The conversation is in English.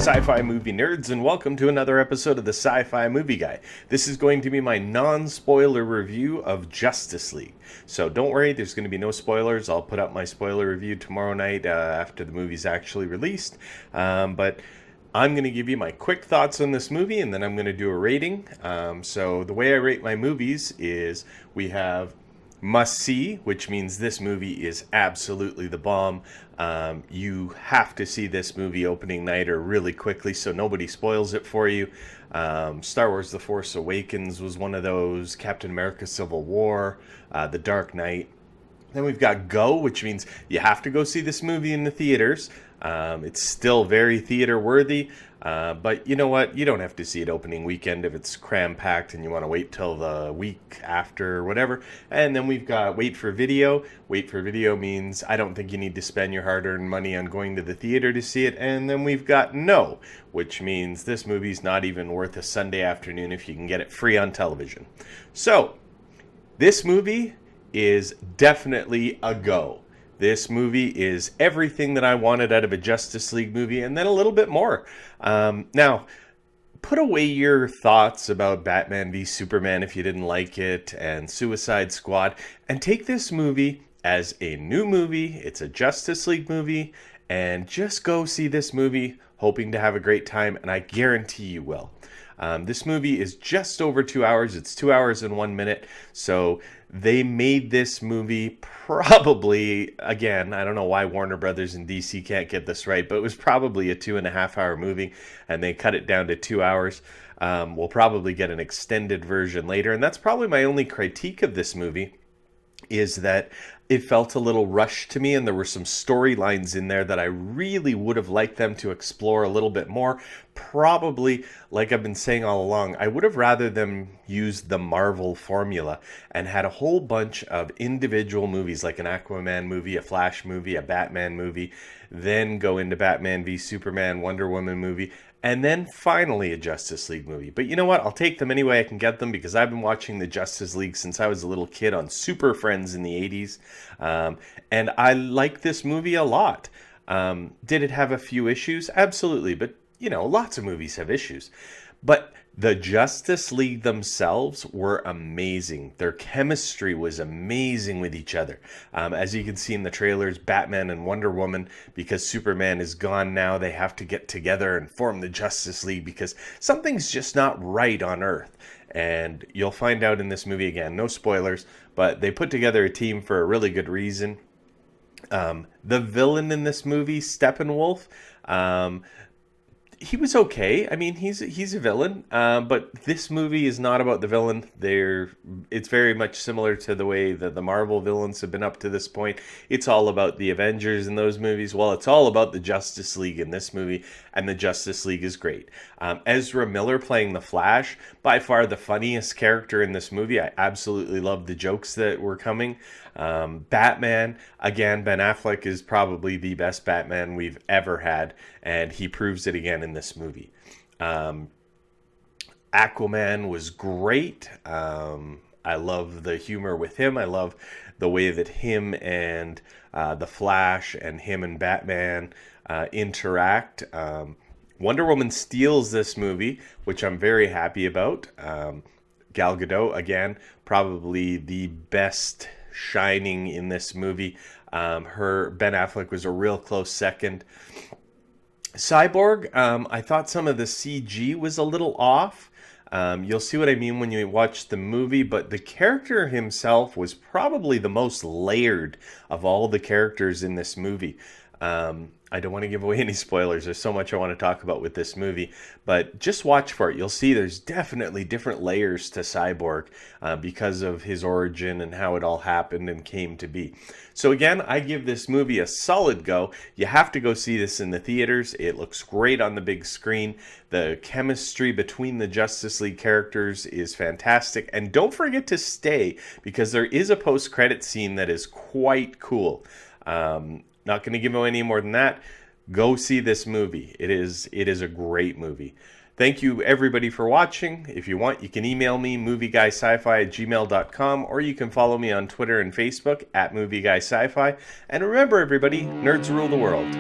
Sci-Fi movie nerds, and welcome to another episode of the Sci-Fi Movie Guy. This is going to be my non-spoiler review of Justice League. So don't worry, there's going to be no spoilers. I'll put up my spoiler review tomorrow night after the movie's actually released. But I'm going to give you my quick thoughts on this movie, and then I'm going to do a rating. So the way I rate my movies is we have must see, which means this movie is absolutely the bomb. You have to see this movie opening night or really quickly so nobody spoils it for you. Star Wars The Force Awakens was one of those. Captain America Civil War, The Dark Knight. Then we've got Go, which means you have to go see this movie in the theaters. It's still very theater worthy, but you know what? You don't have to see it opening weekend if it's cram-packed and you want to wait till the week after or whatever. And then we've got Wait for Video. Wait for Video means I don't think you need to spend your hard-earned money on going to the theater to see it. And then we've got No, which means this movie's not even worth a Sunday afternoon if you can get it free on television. So, this movie is definitely a go. This movie is everything that I wanted out of a Justice League movie, and then a little bit more. Now, put away your thoughts about Batman v Superman if you didn't like it, and Suicide Squad, and take this movie as a new movie. It's a Justice League movie, and just go see this movie, hoping to have a great time, and I guarantee you will. This movie is just over 2 hours. It's 2 hours and 1 minute. So they made this movie probably, again, I don't know why Warner Brothers and DC can't get this right, but it was probably a 2.5 hour movie, and they cut it down to 2 hours. We'll probably get an extended version later, and that's probably my only critique of this movie, is that it felt a little rushed to me, and there were some storylines in there that I really would have liked them to explore a little bit more. Probably, like I've been saying all along, I would have rather them use the Marvel formula and had a whole bunch of individual movies, like an Aquaman movie, a Flash movie, a Batman movie, then go into Batman v Superman, Wonder Woman movie, and then finally a Justice League movie. But you know what? I'll take them any way I can get them, because I've been watching the Justice League since I was a little kid on Super Friends in the 80s. And I like this movie a lot. Did it have a few issues? Absolutely. But, you know, lots of movies have issues. But the Justice League themselves were amazing. Their chemistry was amazing with each other. As you can see in the trailers, Batman and Wonder Woman, because Superman is gone now, they have to get together and form the Justice League because something's just not right on Earth. And you'll find out in this movie, again, no spoilers, but they put together a team for a really good reason. The villain in this movie, Steppenwolf, he was okay. I mean, he's a villain, but this movie is not about the villain. It's very much similar to the way that the Marvel villains have been up to this point. It's all about the Avengers in those movies. Well, it's all about the Justice League in this movie, and the Justice League is great. Ezra Miller playing the Flash, by far the funniest character in this movie. I absolutely love the jokes that were coming. Batman, again, Ben Affleck is probably the best Batman we've ever had, and he proves it again in this movie. Aquaman was great. I love the humor with him. I love the way that him and the Flash and him and Batman interact. Wonder Woman steals this movie, which I'm very happy about. Gal Gadot, again, probably the best shining in this movie. Ben Affleck was a real close second. Cyborg, I thought some of the CG was a little off. You'll see what I mean when you watch the movie, but the character himself was probably the most layered of all the characters in this movie. I don't want to give away any spoilers. There's so much I want to talk about with this movie, but just watch for it. You'll see there's definitely different layers to Cyborg because of his origin and how it all happened and came to be. So again, I give this movie a solid go. You have to go see this in the theaters. It looks great on the big screen. The chemistry between the Justice League characters is fantastic. And don't forget to stay, because there is a post-credit scene that is quite cool. Not going to give away any more than that. Go see this movie. It is a great movie. Thank you everybody for watching. If you want, you can email me, movieguySci-fi@gmail.com, or you can follow me on Twitter and Facebook @movieguySci-fi. And remember everybody, nerds rule the world.